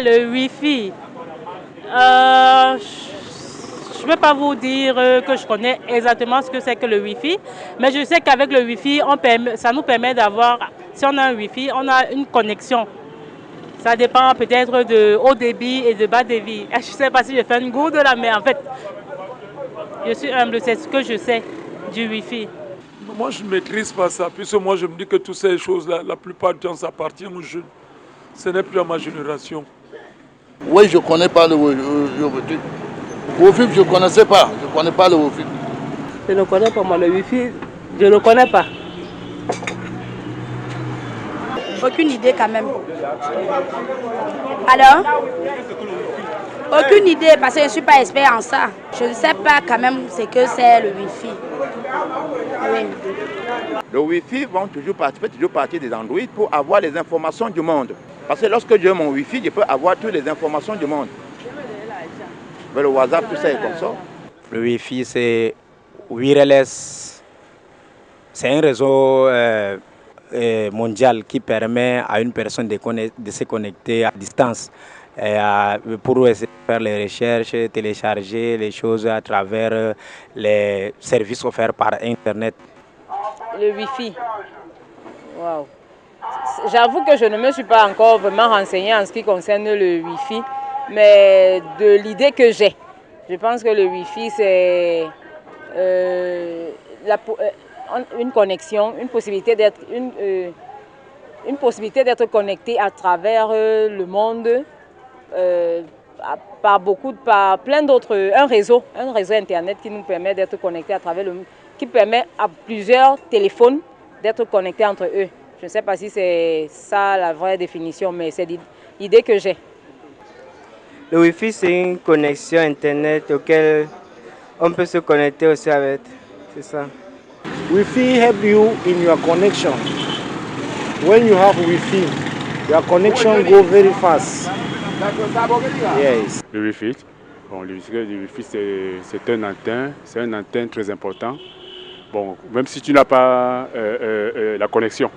Le Wi-Fi. Je ne peux pas vous dire que je connais exactement ce que c'est que le Wi-Fi, mais je sais qu'avec le Wi-Fi, ça nous permet d'avoir, si on a un Wi-Fi, on a une connexion. Ça dépend peut-être de haut débit et de bas débit. Je ne sais pas si je fais une gourde là, mais en fait, je suis humble, c'est ce que je sais du Wi-Fi. Moi, je ne maîtrise pas ça, puisque moi, je me dis que toutes ces choses-là, la plupart du temps, ça appartient aux jeunes. Ce n'est plus à ma génération. Oui, je ne connais pas le Wi-Fi. Wi-Fi, je ne connaissais pas. Je ne connais pas le Wi-Fi. Je ne connais pas, moi, le Wi-Fi, je ne connais pas. Aucune idée quand même. Alors? Aucune idée parce que je ne suis pas expert en ça. Je ne sais pas quand même ce que c'est le Wi-Fi. Oui. Le Wi-Fi fait toujours partie des Android pour avoir les informations du monde. Parce que lorsque j'ai mon Wi-Fi, je peux avoir toutes les informations du monde. Le WhatsApp, tout ça est comme ça. Le Wi-Fi, c'est wireless. C'est un réseau mondial qui permet à une personne de se connecter à distance pour essayer de faire les recherches, télécharger les choses à travers les services offerts par Internet. Le Wi-Fi. Wow. J'avoue que je ne me suis pas encore vraiment renseignée en ce qui concerne le Wi-Fi, mais de l'idée que j'ai, je pense que le Wi-Fi c'est une connexion, une possibilité d'être connecté à travers le monde par plein d'autres, un réseau internet qui nous permet d'être connectés à travers le monde, qui permet à plusieurs téléphones d'être connectés entre eux. Je ne sais pas si c'est ça la vraie définition, mais c'est l'idée que j'ai. Le Wi-Fi, c'est une connexion Internet auquel on peut se connecter aussi avec. C'est ça. Wi-Fi help you in your connection. When you have Wi-Fi, your connection go very fast. Yes. Le Wi-Fi, bon, le Wi-Fi c'est un antenne très important. Bon, même si tu n'as pas la connexion,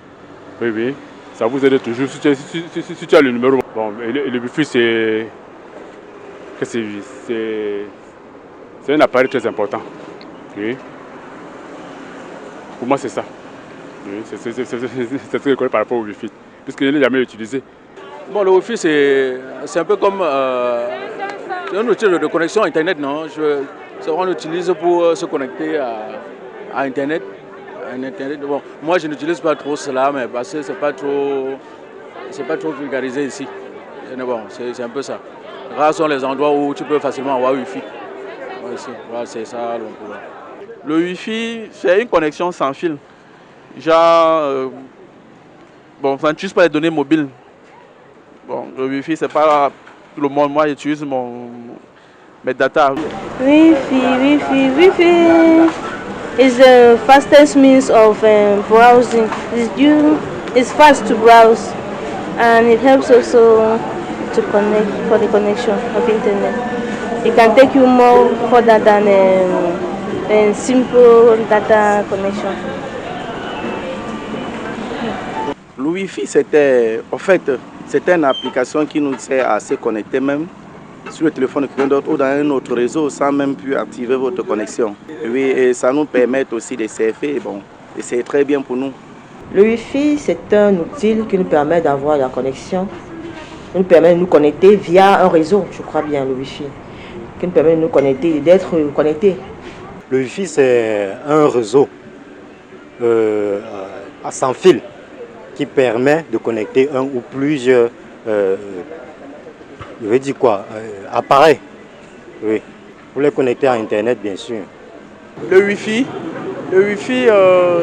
oui, ça vous aide toujours. Si tu as le numéro, bon, le Wi-Fi c'est un appareil très important. Oui. Pour moi, c'est ça. Oui, c'est ce que je connais par rapport au Wi-Fi, puisque je ne l'ai jamais utilisé. Bon, le Wi-Fi, c'est un peu comme un outil de connexion Internet, non? On l'utilise pour se connecter à Internet. Bon, moi, je n'utilise pas trop cela, mais parce que c'est pas trop vulgarisé ici. Mais bon, c'est un peu ça. Rares sont les endroits où tu peux facilement avoir Wi-Fi. Voilà, c'est ça l'emploi. Le Wi-Fi, c'est une connexion sans fil. Genre, bon, ça n'utilise pas les données mobiles. Bon, le Wi-Fi, c'est pas tout le monde. Moi, j'utilise mes data. Wi-Fi is the fastest means of browsing. It's fast to browse, and it helps also to connect for the connection of internet. It can take you more further than simple data connection. Le Wi-Fi, c'était une application qui nous sert à se connecter même sur le téléphone de quelqu'un d'autre ou dans un autre réseau sans même plus activer votre connexion. Oui, et ça nous permet aussi de surfer, bon, et c'est très bien pour nous. Le Wi-Fi, c'est un outil qui nous permet d'avoir la connexion, qui nous permet de nous connecter via un réseau, je crois bien, le Wi-Fi, qui nous permet de nous connecter, d'être connectés. Le Wi-Fi, c'est un réseau à sans fil qui permet de connecter un ou plusieurs appareils, oui, pour les connecter à Internet, bien sûr. Le Wi-Fi,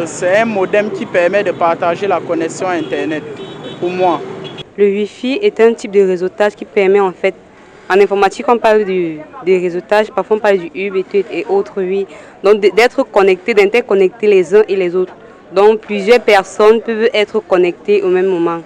c'est un modem qui permet de partager la connexion à Internet, pour moi. Le Wi-Fi est un type de réseautage qui permet en fait, en informatique on parle des réseautages, parfois on parle du Ubiquiti et autres, oui. Donc d'être connectés, d'interconnecter les uns et les autres. Donc plusieurs personnes peuvent être connectées au même moment.